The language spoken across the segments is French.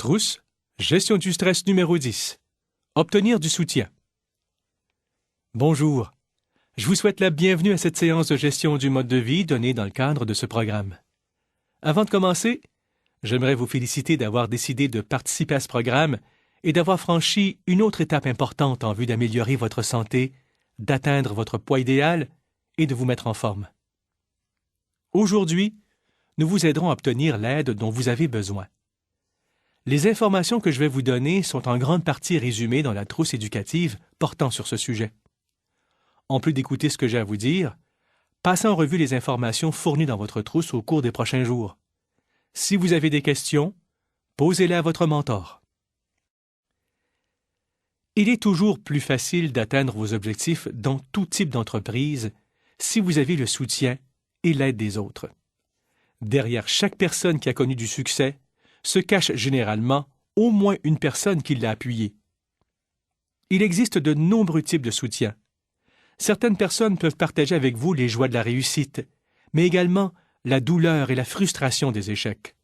Trousse, gestion du stress numéro 10. Obtenir du soutien. Bonjour. Je vous souhaite la bienvenue à cette séance de gestion du mode de vie donnée dans le cadre de ce programme. Avant de commencer, j'aimerais vous féliciter d'avoir décidé de participer à ce programme et d'avoir franchi une autre étape importante en vue d'améliorer votre santé, d'atteindre votre poids idéal et de vous mettre en forme. Aujourd'hui, nous vous aiderons à obtenir l'aide dont vous avez besoin. Les informations que je vais vous donner sont en grande partie résumées dans la trousse éducative portant sur ce sujet. En plus d'écouter ce que j'ai à vous dire, passez en revue les informations fournies dans votre trousse au cours des prochains jours. Si vous avez des questions, posez-les à votre mentor. Il est toujours plus facile d'atteindre vos objectifs dans tout type d'entreprise si vous avez le soutien et l'aide des autres. Derrière chaque personne qui a connu du succès se cache généralement au moins une personne qui l'a appuyé. Il existe de nombreux types de soutien. Certaines personnes peuvent partager avec vous les joies de la réussite, mais également la douleur et la frustration des échecs.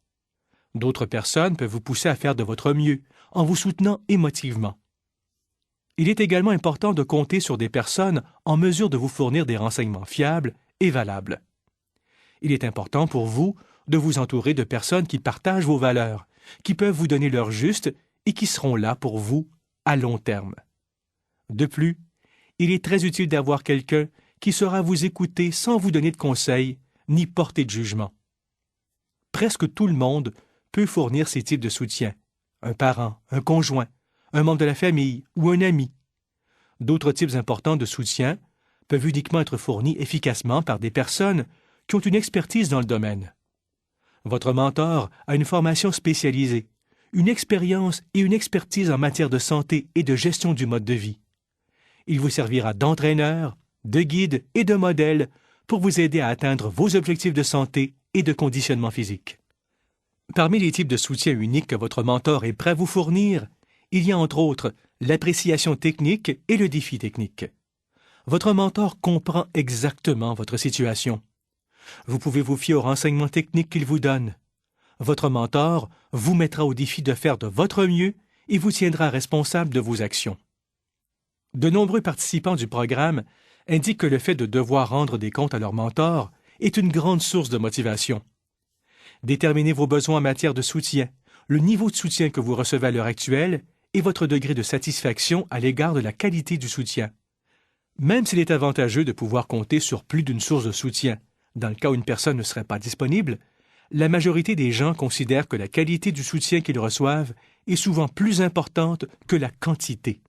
D'autres personnes peuvent vous pousser à faire de votre mieux en vous soutenant émotivement. Il est également important de compter sur des personnes en mesure de vous fournir des renseignements fiables et valables. Il est important pour vous de vous entourer de personnes qui partagent vos valeurs, qui peuvent vous donner l'heure juste et qui seront là pour vous à long terme. De plus, il est très utile d'avoir quelqu'un qui saura vous écouter sans vous donner de conseils ni porter de jugement. Presque tout le monde peut fournir ces types de soutien. Un parent, un conjoint, un membre de la famille ou un ami. D'autres types importants de soutien peuvent uniquement être fournis efficacement par des personnes qui ont une expertise dans le domaine. Votre mentor a une formation spécialisée, une expérience et une expertise en matière de santé et de gestion du mode de vie. Il vous servira d'entraîneur, de guide et de modèle pour vous aider à atteindre vos objectifs de santé et de conditionnement physique. Parmi les types de soutien uniques que votre mentor est prêt à vous fournir, il y a entre autres l'appréciation technique et le défi technique. Votre mentor comprend exactement votre situation. Vous pouvez vous fier aux renseignements techniques qu'il vous donne. Votre mentor vous mettra au défi de faire de votre mieux et vous tiendra responsable de vos actions. De nombreux participants du programme indiquent que le fait de devoir rendre des comptes à leur mentor est une grande source de motivation. Déterminez vos besoins en matière de soutien, le niveau de soutien que vous recevez à l'heure actuelle et votre degré de satisfaction à l'égard de la qualité du soutien. Même s'il est avantageux de pouvoir compter sur plus d'une source de soutien, dans le cas où une personne ne serait pas disponible, la majorité des gens considèrent que la qualité du soutien qu'ils reçoivent est souvent plus importante que la quantité.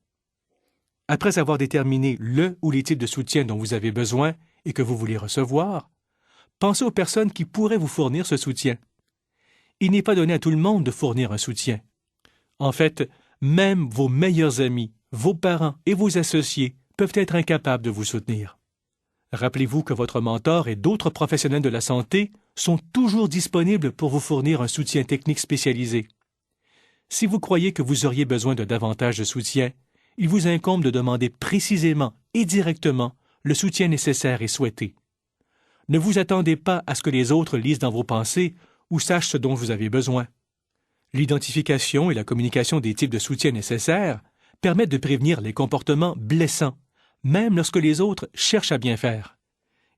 Après avoir déterminé le ou les types de soutien dont vous avez besoin et que vous voulez recevoir, pensez aux personnes qui pourraient vous fournir ce soutien. Il n'est pas donné à tout le monde de fournir un soutien. En fait, même vos meilleurs amis, vos parents et vos associés peuvent être incapables de vous soutenir. Rappelez-vous que votre mentor et d'autres professionnels de la santé sont toujours disponibles pour vous fournir un soutien technique spécialisé. Si vous croyez que vous auriez besoin de davantage de soutien, il vous incombe de demander précisément et directement le soutien nécessaire et souhaité. Ne vous attendez pas à ce que les autres lisent dans vos pensées ou sachent ce dont vous avez besoin. L'identification et la communication des types de soutien nécessaires permettent de prévenir les comportements blessants, même lorsque les autres cherchent à bien faire.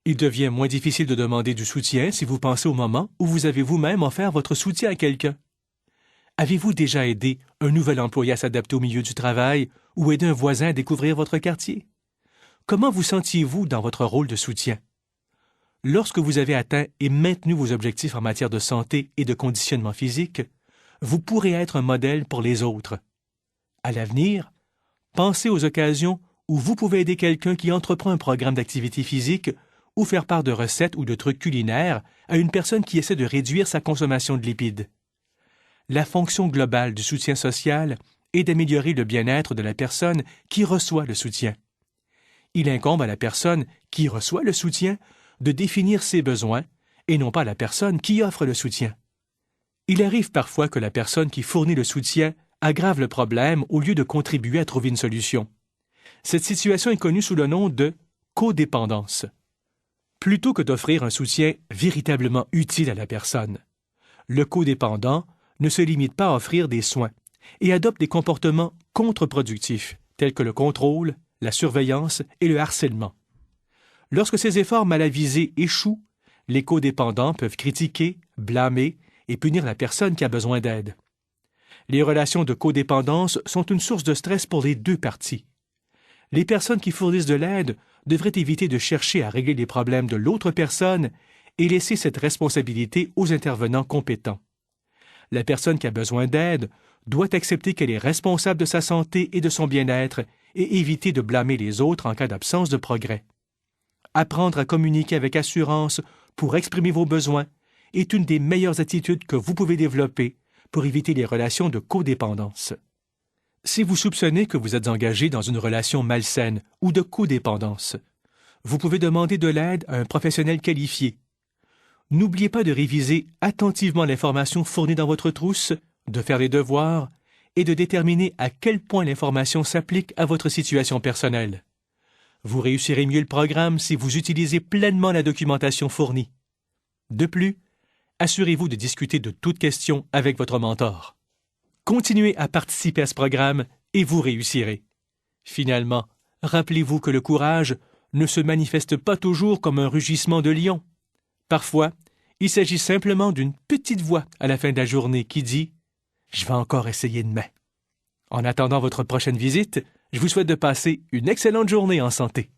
Il devient moins difficile de demander du soutien si vous pensez au moment où vous avez vous-même offert votre soutien à quelqu'un. Avez-vous déjà aidé un nouvel employé à s'adapter au milieu du travail ou aidé un voisin à découvrir votre quartier? Comment vous sentiez-vous dans votre rôle de soutien? Lorsque vous avez atteint et maintenu vos objectifs en matière de santé et de conditionnement physique, vous pourrez être un modèle pour les autres. À l'avenir, pensez aux occasions où vous pouvez aider quelqu'un qui entreprend un programme d'activité physique ou faire part de recettes ou de trucs culinaires à une personne qui essaie de réduire sa consommation de lipides. La fonction globale du soutien social est d'améliorer le bien-être de la personne qui reçoit le soutien. Il incombe à la personne qui reçoit le soutien de définir ses besoins et non pas à la personne qui offre le soutien. Il arrive parfois que la personne qui fournit le soutien aggrave le problème au lieu de contribuer à trouver une solution. Cette situation est connue sous le nom de codépendance. Plutôt que d'offrir un soutien véritablement utile à la personne, le codépendant ne se limite pas à offrir des soins et adopte des comportements contre-productifs, tels que le contrôle, la surveillance et le harcèlement. Lorsque ces efforts mal avisés échouent, les codépendants peuvent critiquer, blâmer et punir la personne qui a besoin d'aide. Les relations de codépendance sont une source de stress pour les deux parties. Les personnes qui fournissent de l'aide devraient éviter de chercher à régler les problèmes de l'autre personne et laisser cette responsabilité aux intervenants compétents. La personne qui a besoin d'aide doit accepter qu'elle est responsable de sa santé et de son bien-être et éviter de blâmer les autres en cas d'absence de progrès. Apprendre à communiquer avec assurance pour exprimer vos besoins est une des meilleures attitudes que vous pouvez développer pour éviter les relations de codépendance. Si vous soupçonnez que vous êtes engagé dans une relation malsaine ou de codépendance, vous pouvez demander de l'aide à un professionnel qualifié. N'oubliez pas de réviser attentivement l'information fournie dans votre trousse, de faire les devoirs et de déterminer à quel point l'information s'applique à votre situation personnelle. Vous réussirez mieux le programme si vous utilisez pleinement la documentation fournie. De plus, assurez-vous de discuter de toute question avec votre mentor. Continuez à participer à ce programme et vous réussirez. Finalement, rappelez-vous que le courage ne se manifeste pas toujours comme un rugissement de lion. Parfois, il s'agit simplement d'une petite voix à la fin de la journée qui dit « Je vais encore essayer demain ». En attendant votre prochaine visite, je vous souhaite de passer une excellente journée en santé.